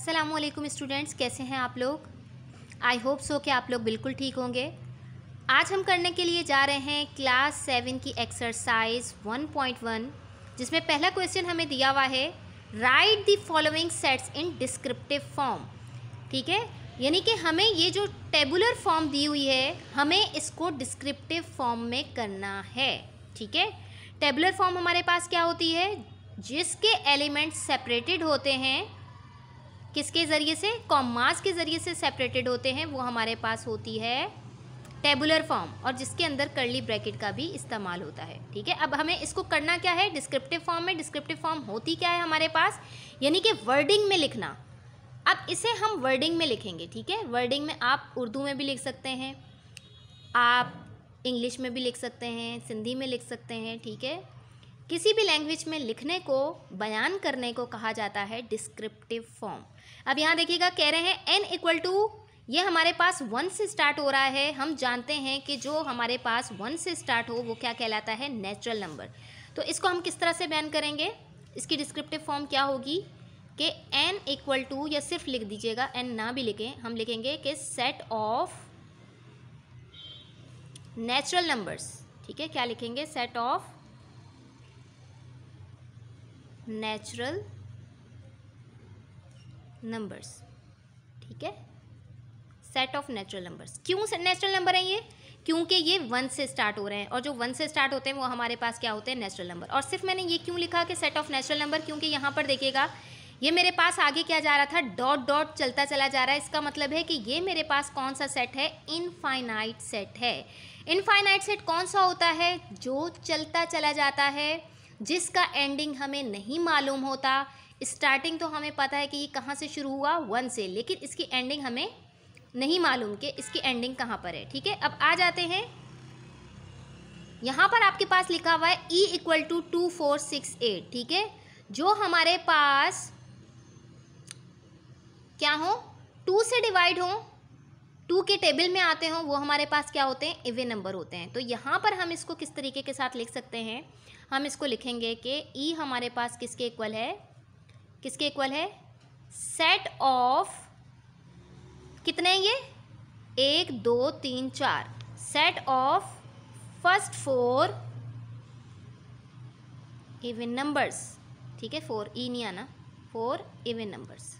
अस्सलामुअलैकुम स्टूडेंट्स, कैसे हैं आप लोग। आई होप सो कि आप लोग बिल्कुल ठीक होंगे। आज हम करने के लिए जा रहे हैं क्लास 7 की एक्सरसाइज 1.1, जिसमें पहला क्वेश्चन हमें दिया हुआ है right the following sets in descriptive form. ठीक है, यानी कि हमें ये जो टेबुलर फॉर्म दी हुई है हमें इसको डिस्क्रिप्टिव फॉर्म में करना है। ठीक है, टेबुलर फॉर्म हमारे पास क्या होती है, जिसके एलिमेंट्स सेपरेटेड होते हैं, किसके ज़रिए से, कॉमास के ज़रिए से सेपरेटेड होते हैं, वो हमारे पास होती है टेबुलर फॉर्म, और जिसके अंदर कर्ली ब्रैकेट का भी इस्तेमाल होता है। ठीक है, अब हमें इसको करना क्या है डिस्क्रिप्टिव फॉर्म में। डिस्क्रिप्टिव फॉर्म होती क्या है हमारे पास, यानी कि वर्डिंग में लिखना। अब इसे हम वर्डिंग में लिखेंगे। ठीक है, वर्डिंग में आप उर्दू में भी लिख सकते हैं, आप इंग्लिश में भी लिख सकते हैं, सिंधी में लिख सकते हैं। ठीक है, किसी भी लैंग्वेज में लिखने को, बयान करने को कहा जाता है डिस्क्रिप्टिव फॉर्म। अब यहाँ देखिएगा, कह रहे हैं n इक्वल टू, ये हमारे पास 1 से स्टार्ट हो रहा है। हम जानते हैं कि जो हमारे पास 1 से स्टार्ट हो वो क्या कहलाता है, नेचुरल नंबर। तो इसको हम किस तरह से बयान करेंगे, इसकी डिस्क्रिप्टिव फॉर्म क्या होगी कि n इक्वल टू, या सिर्फ लिख दीजिएगा, n ना भी लिखें, हम लिखेंगे कि सेट ऑफ नेचुरल नंबर्स। ठीक है, क्या लिखेंगे, सेट ऑफ नेचुरल नंबर्स। ठीक है, सेट ऑफ नेचुरल नंबर्स। क्यों नेचुरल नंबर है ये, क्योंकि ये 1 से स्टार्ट हो रहे हैं, और जो 1 से स्टार्ट होते हैं वो हमारे पास क्या होते हैं, नेचुरल नंबर। और सिर्फ मैंने ये क्यों लिखा कि सेट ऑफ नेचुरल नंबर, क्योंकि यहाँ पर देखिएगा ये मेरे पास आगे क्या जा रहा था, डॉट डॉट चलता चला जा रहा है। इसका मतलब है कि ये मेरे पास कौन सा सेट है, इनफाइनाइट सेट है। इनफाइनाइट सेट कौन सा होता है, जो चलता चला जाता है, जिसका एंडिंग हमें नहीं मालूम होता। स्टार्टिंग तो हमें पता है कि ये कहाँ से शुरू हुआ, 1 से, लेकिन इसकी एंडिंग हमें नहीं मालूम कि इसकी एंडिंग कहाँ पर है। ठीक है, अब आ जाते हैं, यहाँ पर आपके पास लिखा हुआ है e इक्वल टू 2468। ठीक है, जो हमारे पास क्या हो, 2 से डिवाइड हो, 2 के टेबल में आते हों, वो हमारे पास क्या होते हैं, इवन नंबर होते हैं। तो यहाँ पर हम इसको किस तरीके के साथ लिख सकते हैं, हम इसको लिखेंगे कि ई हमारे पास किसके इक्वल है, किसके इक्वल है, सेट ऑफ, कितने हैं ये, 1 2 3 4, set of first 4 even numbers. ठीक है, 4 ई नहीं आना, 4 even numbers,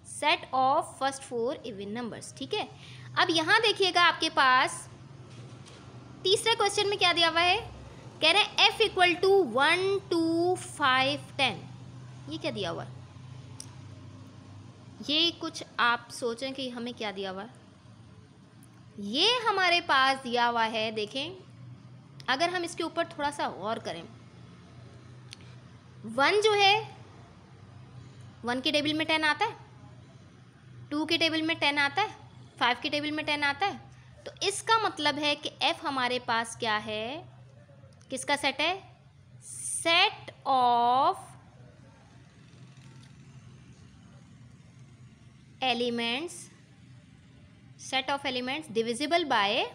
set of first 4 even numbers. ठीक है, अब यहाँ देखिएगा आपके पास तीसरे क्वेश्चन में क्या दिया हुआ है, कह रहे हैं f इक्वल टू 1 2 5 10। ये क्या दिया हुआ है, ये कुछ आप सोचें कि हमें क्या दिया हुआ है, ये हमारे पास दिया हुआ है। देखें, अगर हम इसके ऊपर थोड़ा सा गौर करें, 1 जो है 1 के टेबल में 10 आता है, 2 के टेबल में 10 आता है, 5 के टेबल में 10 आता है। तो इसका मतलब है कि f हमारे पास क्या है, किसका सेट है, set of elements, set of elements divisible by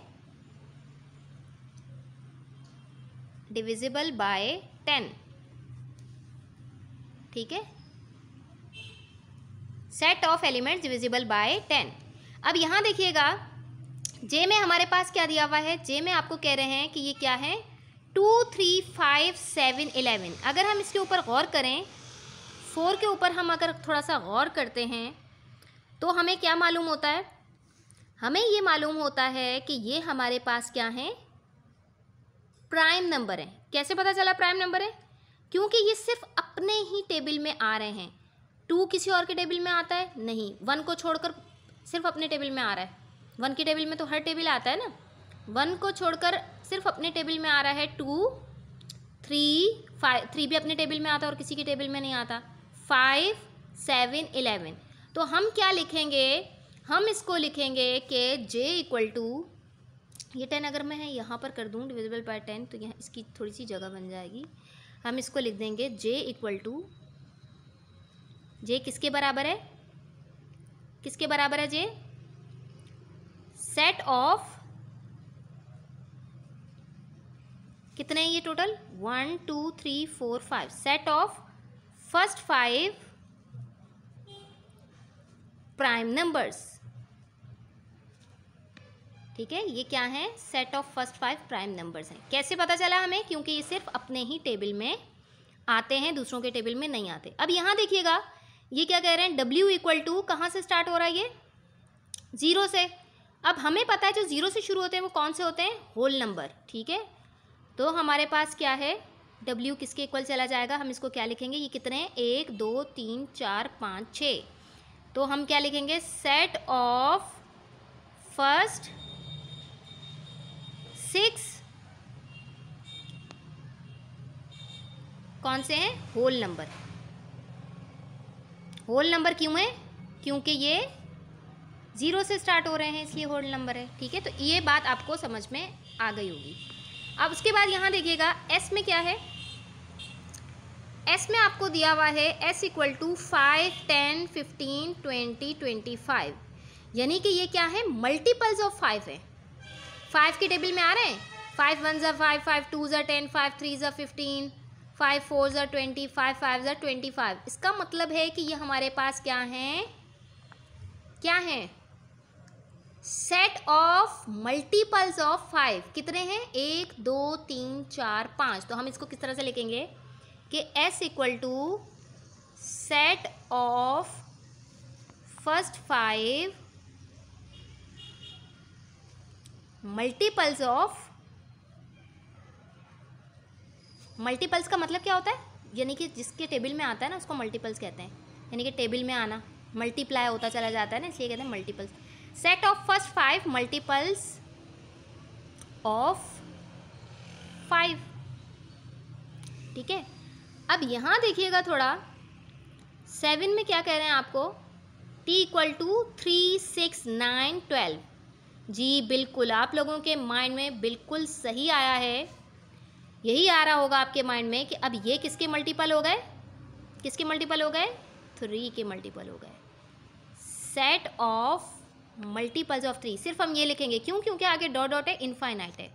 10। ठीक है, set of elements divisible by 10। अब यहाँ देखिएगा, जे में हमारे पास क्या दिया हुआ है, जे में आपको कह रहे हैं कि ये क्या है, 2 3 5 7 11। अगर हम इसके ऊपर गौर करें, 4 के ऊपर हम अगर थोड़ा सा गौर करते हैं तो हमें क्या मालूम होता है, हमें ये मालूम होता है कि ये हमारे पास क्या है, प्राइम नंबर है। कैसे पता चला प्राइम नंबर है, क्योंकि ये सिर्फ अपने ही टेबल में आ रहे हैं। 2 किसी और के टेबल में आता है नहीं, 1 को छोड़कर सिर्फ अपने टेबल में आ रहा है। 1 के टेबल में तो हर टेबल आता है ना, 1 को छोड़कर सिर्फ अपने टेबल में आ रहा है 2 3 5, 3 भी अपने टेबल में आता है और किसी के टेबल में नहीं आता, 5 7 11। तो हम क्या लिखेंगे, हम इसको लिखेंगे कि j इक्वल टू, ये 10 अगर मैं है यहाँ पर कर दूँ डिविजिबल बाय 10, तो यहाँ इसकी थोड़ी सी जगह बन जाएगी। हम इसको लिख देंगे j इक्वल टू, j किसके बराबर है, किसके बराबर है j, सेट ऑफ, कितने हैं ये total, 1 2 3 4 5, set of first 5 prime numbers. ठीक है, ये क्या है, set of first 5 prime numbers हैं। कैसे पता चला हमें, क्योंकि ये सिर्फ अपने ही टेबल में आते हैं, दूसरों के टेबल में नहीं आते। अब यहाँ देखिएगा ये क्या कह रहे हैं, W इक्वल टू कहाँ से स्टार्ट हो रहा है, ये 0 से। अब हमें पता है जो 0 से शुरू होते हैं वो कौन से होते हैं, होल नंबर। ठीक है, तो हमारे पास क्या है, W किसके इक्वल चला जाएगा, हम इसको क्या लिखेंगे, ये कितने हैं, 1 2 3 4 5 6। तो हम क्या लिखेंगे, सेट ऑफ फर्स्ट 6 कौन से हैं, होल नंबर। होल नंबर क्यों है, क्योंकि ये 0 से स्टार्ट हो रहे हैं, इसलिए होल नंबर है। ठीक है, तो ये बात आपको समझ में आ गई होगी। अब उसके बाद यहाँ देखिएगा S में क्या है, S में आपको दिया हुआ है S इक्वल टू 5 10 15 20 25, यानी कि ये क्या है, मल्टीपल्स ऑफ 5 है। 5 के टेबल में आ रहे हैं, 5 1 ज़ा 5 5 2 ज़ा 10 5 3 ज़ा 15 5 4 ज़ा 20 5 5 ज़ा 25। इसका मतलब है कि ये हमारे पास क्या है, क्या है, सेट ऑफ मल्टीपल्स ऑफ 5। कितने हैं, 1 2 3 4 5। तो हम इसको किस तरह से लिखेंगे कि S equal to set of first 5 multiples of, multiples का मतलब क्या होता है, यानी कि जिसके टेबल में आता है ना उसको मल्टीपल्स कहते हैं, यानी कि टेबल में आना, मल्टीप्लाई होता चला जाता है ना, इसलिए कहते हैं multiples. Set of first 5 multiples of 5। ठीक है, अब यहाँ देखिएगा थोड़ा 7 में क्या कह रहे हैं आपको, T इक्वल टू 3 6 9 12। जी बिल्कुल, आप लोगों के माइंड में बिल्कुल सही आया है, यही आ रहा होगा आपके माइंड में कि अब ये किसके मल्टीपल हो गए, किसके मल्टीपल हो गए, 3 के मल्टीपल हो गए। सेट ऑफ मल्टीपल्स ऑफ 3, सिर्फ हम ये लिखेंगे, क्यों, क्योंकि आगे डॉट डॉट है, इनफाइनाइट है।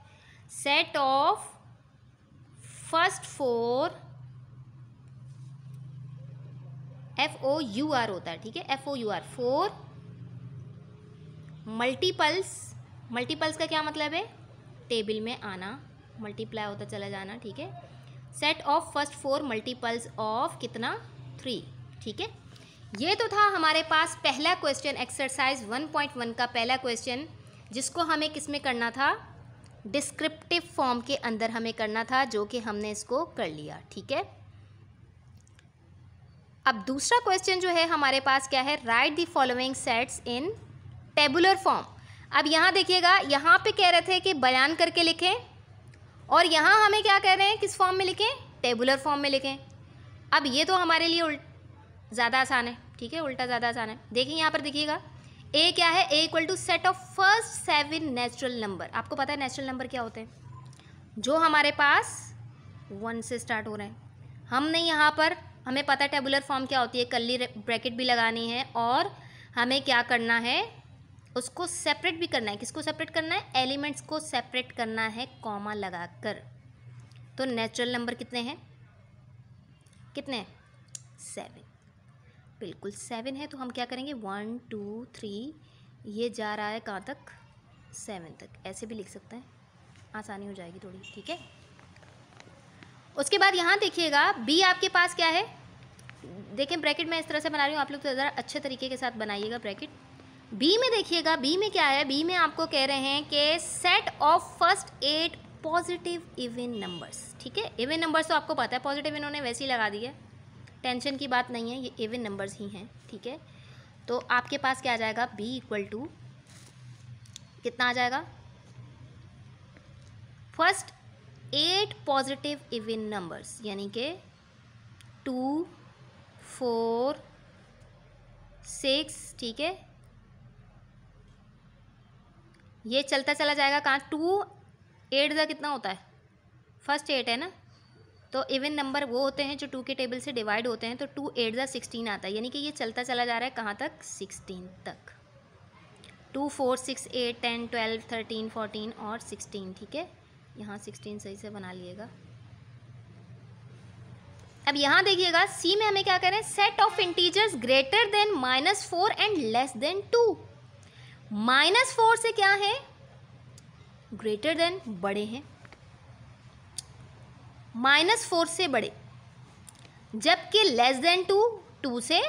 सेट ऑफ फर्स्ट 4 FOUR होता है। ठीक है, FOUR 4 मल्टीपल्स, मल्टीपल्स का क्या मतलब है, टेबल में आना, मल्टीप्लाई होता चला जाना। ठीक है, set of first 4 multiples of कितना, 3। ठीक है, ये तो था हमारे पास पहला क्वेश्चन, एक्सरसाइज 1.1 का पहला क्वेश्चन, जिसको हमें किस में करना था, डिस्क्रिप्टिव फॉर्म के अंदर हमें करना था, जो कि हमने इसको कर लिया। ठीक है, अब दूसरा क्वेश्चन जो है हमारे पास क्या है, right the following sets in tabular form. अब यहाँ देखिएगा, यहाँ पे कह रहे थे कि बयान करके लिखें, और यहाँ हमें क्या कह रहे हैं, किस फॉर्म में लिखें, टेबुलर फॉर्म में लिखें। अब ये तो हमारे लिए ज़्यादा आसान है। ठीक है, उल्टा ज़्यादा आसान है। देखिए यहाँ पर देखिएगा, ए क्या है, A equal to set of first 7 natural number. आपको पता है नेचुरल नंबर क्या होते हैं, जो हमारे पास 1 से स्टार्ट हो रहे हैं। हमने यहाँ पर, हमें पता है टेबुलर फॉर्म क्या होती है, कर्ली ब्रैकेट भी लगानी है, और हमें क्या करना है, उसको सेपरेट भी करना है। किसको सेपरेट करना है, एलिमेंट्स को सेपरेट करना है कॉमा लगाकर। तो नेचुरल नंबर कितने हैं, कितने, 7, बिल्कुल 7 है। तो हम क्या करेंगे, 1 2 3, ये जा रहा है कहाँ तक, 7 तक। ऐसे भी लिख सकते हैं, आसानी हो जाएगी थोड़ी। ठीक है, उसके बाद यहाँ देखिएगा, बी आपके पास क्या है, देखें ब्रैकेट मैं इस तरह से बना रही हूँ, आप लोग तो ज़रा अच्छे तरीके के साथ बनाइएगा ब्रैकेट। बी में देखिएगा, बी में क्या है, बी में आपको कह रहे हैं कि set of first 8 positive even numbers. ठीक है, इवन नंबर्स तो आपको पता है, पॉजिटिव इन्होंने वैसे ही लगा दी है, टेंशन की बात नहीं है, ये इवन नंबर्स ही हैं। ठीक है, तो आपके पास क्या आ जाएगा, बी इक्वल टू कितना आ जाएगा, फर्स्ट 8 पॉजिटिव इवन नंबर्स, यानी कि 2 4 6। ठीक है, ये चलता चला जाएगा कहाँ, 2 8 का कितना होता है, फर्स्ट 8 है ना, तो इवन नंबर वो होते हैं जो 2 के टेबल से डिवाइड होते हैं, तो 2 8 का 16 आता है, यानी कि ये चलता चला जा रहा है कहाँ तक, 16 तक। 2 4 6 8 10 12 13 14 और 16। ठीक है, यहाँ 16 सही से बना लिएगा। अब यहाँ देखिएगा सी में हमें क्या करें, set of integers greater than -4 and less than 2। -4 से क्या है, ग्रेटर देन बड़े हैं, -4 से बड़े, जबकि लेस देन 2 2 से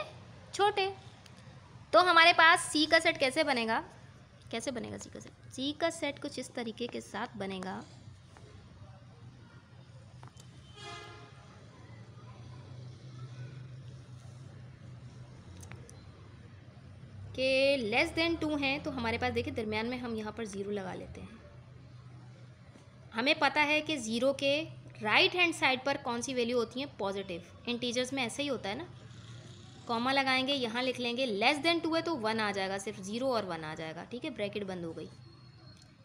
छोटे। तो हमारे पास सी का सेट कैसे बनेगा, कैसे बनेगा सी का सेट? सी का सेट कुछ इस तरीके के साथ बनेगा कि लेस देन 2 हैं, तो हमारे पास देखिए दरमियान में हम यहाँ पर 0 लगा लेते हैं। हमें पता है कि 0 के राइट हैंड साइड पर कौन सी वैल्यू होती है, पॉजिटिव। इंटीजर्स में ऐसा ही होता है ना, कॉमा लगाएंगे, यहाँ लिख लेंगे लेस देन 2 है तो 1 आ जाएगा, सिर्फ 0 और 1 आ जाएगा, ठीक है, ब्रैकेट बंद हो गई।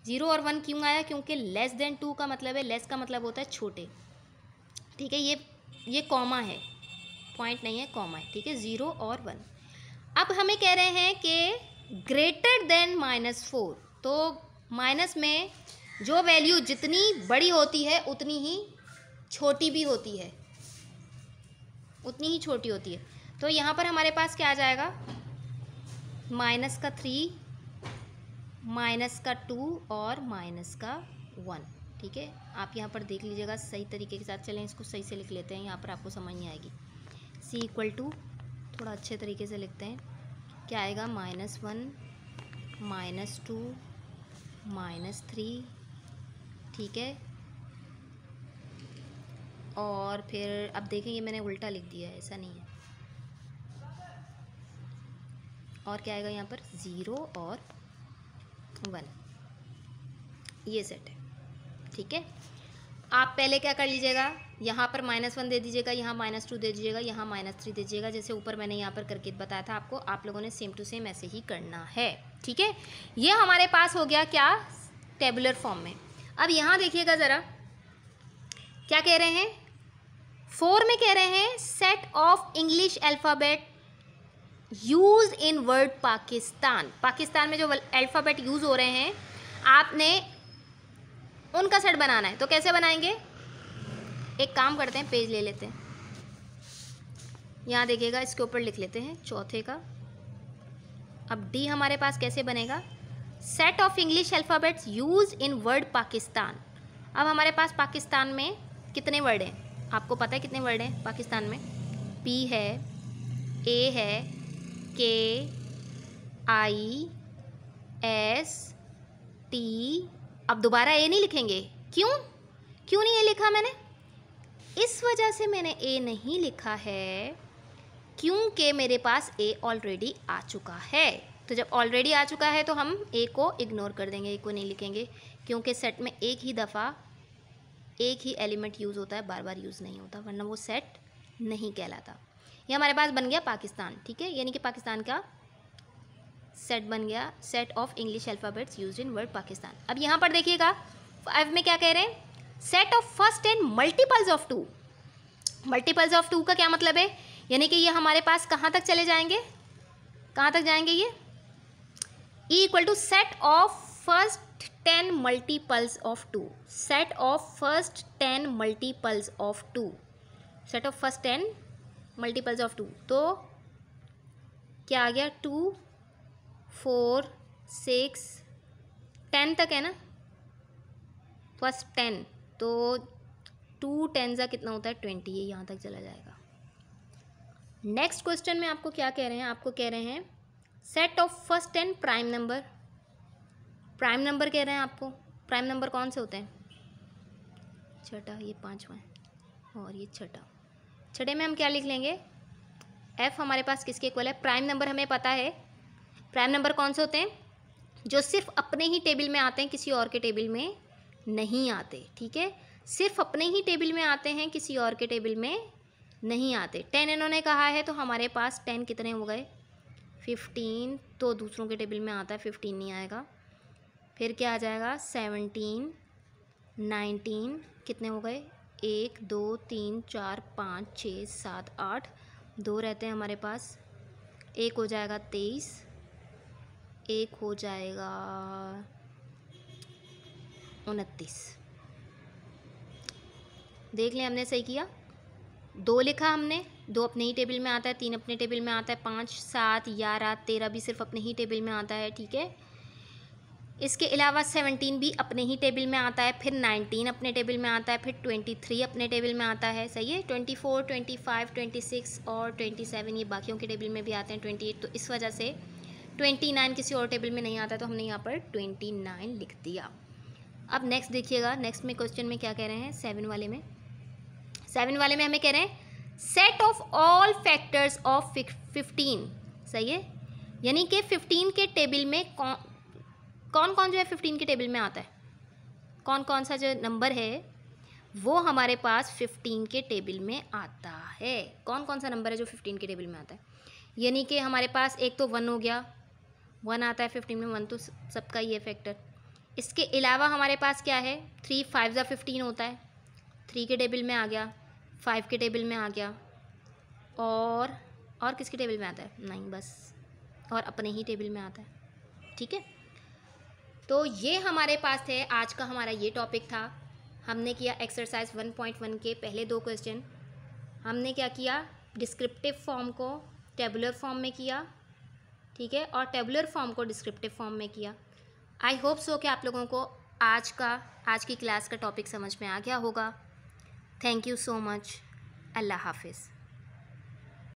0 और 1 क्यों आया, क्योंकि लेस देन 2 का मतलब है, लेस का मतलब होता है छोटे, ठीक है, ये कॉमा है, पॉइंट नहीं है, कॉमा है, ठीक है, 0 और 1। अब हमें कह रहे हैं कि ग्रेटर देन -4, तो माइनस में जो वैल्यू जितनी बड़ी होती है उतनी ही छोटी भी होती है, उतनी ही छोटी होती है। तो यहाँ पर हमारे पास क्या आ जाएगा, -3, -2 और -1, ठीक है। आप यहाँ पर देख लीजिएगा, सही तरीके के साथ चलें, इसको सही से लिख लेते हैं, यहाँ पर आपको समझ नहीं आएगी। C = थोड़ा अच्छे तरीके से लिखते हैं, क्या आएगा, -1 -2 -3, ठीक है। और फिर अब देखेंगे मैंने उल्टा लिख दिया है, ऐसा नहीं है। और क्या आएगा यहाँ पर, 0 और 1, ये सेट है, ठीक है। आप पहले क्या कर लीजिएगा, यहाँ पर -1 दे दीजिएगा, यहाँ -2 दे दीजिएगा, यहाँ -3 दे दीजिएगा, जैसे ऊपर मैंने यहाँ पर करके बताया था आपको। आप लोगों ने सेम टू सेम ऐसे ही करना है, ठीक है। ये हमारे पास हो गया क्या, टेबुलर फॉर्म में। अब यहाँ देखिएगा ज़रा क्या कह रहे हैं, 4 में कह रहे हैं set of English alphabet use in word Pakistan. Pakistan में जो अल्फ़ाबेट यूज़ हो रहे हैं, आपने उनका सेट बनाना है। तो कैसे बनाएंगे, एक काम करते हैं, पेज ले लेते हैं, यहाँ देखिएगा, इसके ऊपर लिख लेते हैं चौथे का। अब डी हमारे पास कैसे बनेगा, set of English alphabets use in word Pakistan. अब हमारे पास पाकिस्तान में कितने वर्ड हैं, आपको पता है कितने वर्ड हैं पाकिस्तान में, P है, A है, K I S T। अब दोबारा ए नहीं लिखेंगे, क्यों नहीं ए लिखा मैंने, इस वजह से मैंने ए नहीं लिखा है क्योंकि मेरे पास ए ऑलरेडी आ चुका है। तो जब ऑलरेडी आ चुका है तो हम ए को इग्नोर कर देंगे, ए को नहीं लिखेंगे, क्योंकि सेट में एक ही दफ़ा एक ही एलिमेंट यूज़ होता है, बार बार यूज़ नहीं होता, वरना वो सेट नहीं कहलाता। ये हमारे पास बन गया पाकिस्तान, ठीक है, यानी कि पाकिस्तान का सेट बन गया, set of English alphabets used in word Pakistan. अब यहाँ पर देखिएगा 5 में क्या कह रहे हैं, set of first and multiples of 2। Multiples of 2 का क्या मतलब है, यानी कि ये हमारे पास कहाँ तक चले जाएंगे, कहाँ तक जाएंगे, ये E = set of first 10 multiples of 2। Set of first 10 multiples of 2, set of first 10 multiples of 2। तो क्या आ गया, 2 4 6 10 तक है ना, फर्स्ट 10, तो 2 10 कितना होता है, 20, ये यहाँ तक चला जाएगा। नेक्स्ट क्वेश्चन में आपको क्या कह रहे हैं, आपको कह रहे हैं set of first 10 prime number. Prime number कह रहे हैं आपको, प्राइम नंबर कौन से होते हैं, छठा, ये 5वां है और ये छठा। छठे में हम क्या लिख लेंगे, F हमारे पास किसके इक्वल है, प्राइम नंबर हमें पता है। प्राइम नंबर कौन से होते हैं, जो सिर्फ अपने ही टेबल में आते हैं, किसी और के टेबल में नहीं आते, ठीक है, सिर्फ अपने ही टेबल में आते हैं, किसी और के टेबल में नहीं आते। 10 इन्होंने कहा है, तो हमारे पास 10 कितने हो गए, 15, तो दूसरों के टेबल में आता है, 15 नहीं आएगा। फिर क्या आ जाएगा, 17 19, कितने हो गए, 1 2 3 4 5 6 7 8, 2 रहते हैं हमारे पास, 1 हो जाएगा 23, 1 हो जाएगा 29। देख लें हमने सही किया, 2 लिखा हमने, 2 अपने ही टेबल में आता है, 3 अपने टेबल में आता है, 5, 7, 11, 13 भी सिर्फ अपने ही टेबल में आता है, ठीक है। इसके अलावा 17 भी अपने ही टेबल में आता है, फिर 19 अपने टेबल में आता है, फिर 23 अपने टेबल में आता है, सही है। 24, 25, 26 और 27 ये बाकियों के टेबल में भी आते हैं, 28, तो इस वजह से 29 किसी और टेबल में नहीं आता, तो हमने यहाँ पर 29 लिख दिया। अब नेक्स्ट देखिएगा, नेक्स्ट में क्वेश्चन में क्या कह रहे हैं, 7 वाले में हमें कह रहे हैं set of all factors of 15, सही है। यानी कि 15 के टेबल में कौन कौन जो है 15 के टेबल में आता है, कौन कौन सा जो नंबर है वो हमारे पास 15 के टेबल में आता है, कौन कौन सा नंबर है जो 15 के टेबल में आता है। यानी कि हमारे पास एक तो 1 हो गया, 1 आता है 15 में, 1 तो सबका ही है फैक्टर। इसके अलावा हमारे पास क्या है, 3 5 ज़ा 15 होता है, 3 के टेबल में आ गया, 5 के टेबल में आ गया, और किसके टेबल में आता है, नहीं बस, और अपने ही टेबल में आता है, ठीक है। तो ये हमारे पास थे, आज का हमारा ये टॉपिक था। हमने किया एक्सरसाइज 1.1 के पहले 2 क्वेश्चन। हमने क्या किया, डिस्क्रिप्टिव फॉर्म को टेबुलर फॉर्म में किया, ठीक है, और टेबुलर फॉर्म को डिस्क्रिप्टिव फॉर्म में किया। आई होप सो कि आप लोगों को आज की क्लास का टॉपिक समझ में आ गया होगा। Thank you so much. अल्लाह हाफिज़।